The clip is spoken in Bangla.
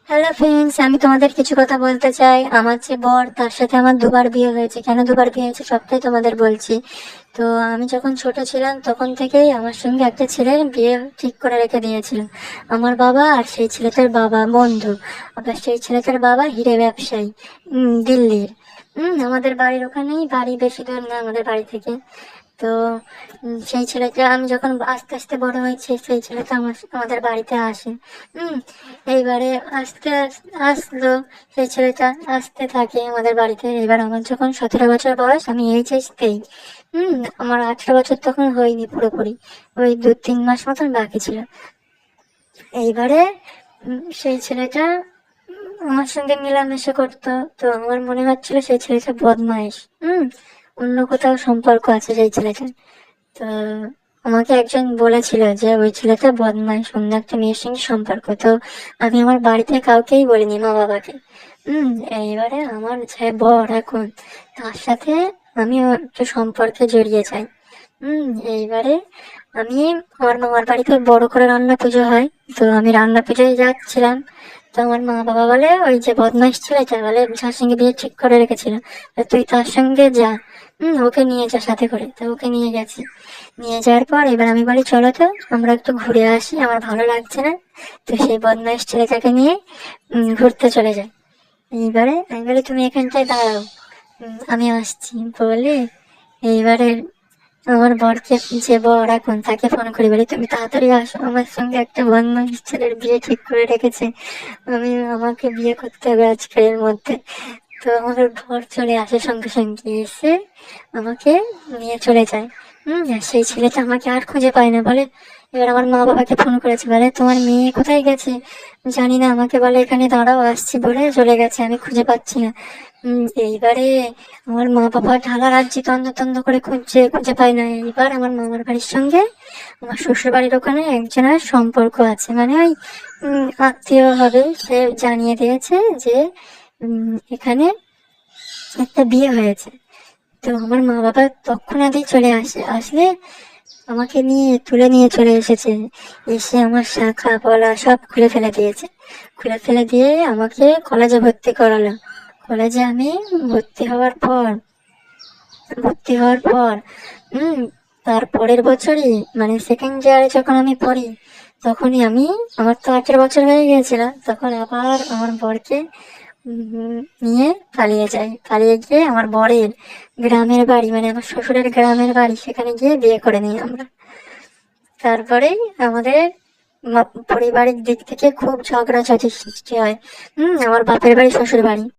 হ্যালো ফ্রেন্ডস, আমি তোমাদের কিছু কথা বলতে চাই। আমার যে বর, তার সাথে আমার দুবার বিয়ে হয়েছে। কেন দুবার বিয়ে হয়েছে সবটাই তোমাদের বলছি। তো আমি যখন ছোট ছিলাম তখন থেকেই আমার সঙ্গে একটা ছেলের বিয়ে ঠিক করে রেখে দিয়েছিল আমার বাবা। আর সেই ছেলেটার বাবা বন্ধু, আবার সেই ছেলেটার বাবা হিরে ব্যবসায়ী, দিল্লির। আমাদের বাড়ির ওখানেই বাড়ি, বেশি দূর না আমাদের বাড়ি থেকে। তো সেই ছেলেটা, আমি যখন আস্তে আস্তে বড় হয়েছি, সেই ছেলেটা আমাদের বাড়িতে আসে। হুম এইবারে আসলো সেই ছেলেটা, আসতে থাকে আমাদের বাড়িতে। এবার আমার যখন 17 বছর বয়স, আমি এইচএস দেই। আমার 18 বছর তখন হয়নি পুরোপুরি, ওই 2-3 মাস মতন বাকি ছিল। এইবারে সেই ছেলেটা আমার সঙ্গে মেলামেশা করতো। তো আমার মনে হচ্ছিল সেই ছেলেটা বদমাইশ। অন্য কোথাও সম্পর্ক আছে সেই ছেলেটার। তো আমাকে একজন বলেছিল যে ওই ছেলেটা বদমাইশ, অন্য একটা মেয়ের সঙ্গে সম্পর্ক। তো আমি আমার বাড়িতে কাউকেই বলিনি, মা বাবাকে। হম এইবারে আমার যে বর এখন, তার সাথে আমি একটু সম্পর্কে জড়িয়ে যাই। এইবারে আমি, আমার মামার বাড়িতে বড় করে রান্না পুজো হয়। তো আমি রান্না পুজোয় যাচ্ছিলাম। তো আমার মা বাবা বলে, ওই যে বদমাইশ ছেলেটা বলে, যার সঙ্গে বিয়ে ঠিক করে রেখেছিল, তো তুই তার সঙ্গে যা, ওকে নিয়ে যা সাথে করে। তো ওকে নিয়ে গেছি। নিয়ে যাওয়ার পর এবার আমি বলি, চলো তো আমরা একটু ঘুরে আসি, আমার ভালো লাগছে না। তো সেই বদমাইশ ছেলেটাকে নিয়ে ঘুরতে চলে যায়। এইবারে আমি বলি, তুমি এখানটায় দাঁড়াও, আমি আসছি বলে। এইবারে আমার বরকে, যে বর এখন, তাকে ফোন করে বলি, তুমি তাড়াতাড়ি আসো, আমার সঙ্গে একটা বদমাইশ ছেলের বিয়ে ঠিক করে রেখেছে, আমাকে বিয়ে করতে হবে আজকের মধ্যে। তো আমার বর চলে আসে, সঙ্গে সঙ্গে এসে আমাকে নিয়ে চলে যায়। আর সেই ছেলেটা আমাকে আর খুঁজে পায় না বলে। এবার আমার মা বাবাকে ফোন করেছে, বলে তোমার মেয়ে কোথায় গেছে জানি না, আমাকে বলে এখানে দাঁড়াও, আসছি বলে চলে গেছে, আমি খুঁজে পাচ্ছি না। এইবারে আমার মা বাবা ঢালা রাজ্যে তন্ন তন্ন করে খুঁজছে, খুঁজে পায় না। এইবার আমার মামার বাড়ির সঙ্গে আমার শ্বশুর বাড়ির ওখানে একজনের সম্পর্ক আছে, মানে ওই আত্মীয় হবে, সে জানিয়ে দিয়েছে যে এখানে একটা বিয়ে হয়েছে। তো আমার মা বাবা তৎক্ষণাৎই চলে আসলে আমাকে নিয়ে তুলে নিয়ে চলে এসেছে। এসে আমার শাখা পলা সব খুলে ফেলে দিয়েছে। খুলে ফেলে দিয়ে আমাকে কলেজে ভর্তি করালো। কলেজে আমি ভর্তি হওয়ার পর ভর্তি হওয়ার পর হুম তার পরের বছরই, মানে সেকেন্ড ইয়ারে যখন আমি পড়ি, তখনই আমার তো 18 বছর হয়ে গিয়েছিল, তখন আবার আমার বরকে নিয়ে পালিয়ে যাই। পালিয়ে গিয়ে আমার বরের গ্রামের বাড়ি, মানে আমার শ্বশুরের গ্রামের বাড়ি, সেখানে গিয়ে বিয়ে করে নিই আমরা। তারপরেই আমাদের পারিবারিক দিক থেকে খুব ঝগড়াঝাটি সৃষ্টি হয়। আমার বাপের বাড়ি, শ্বশুর বাড়ি।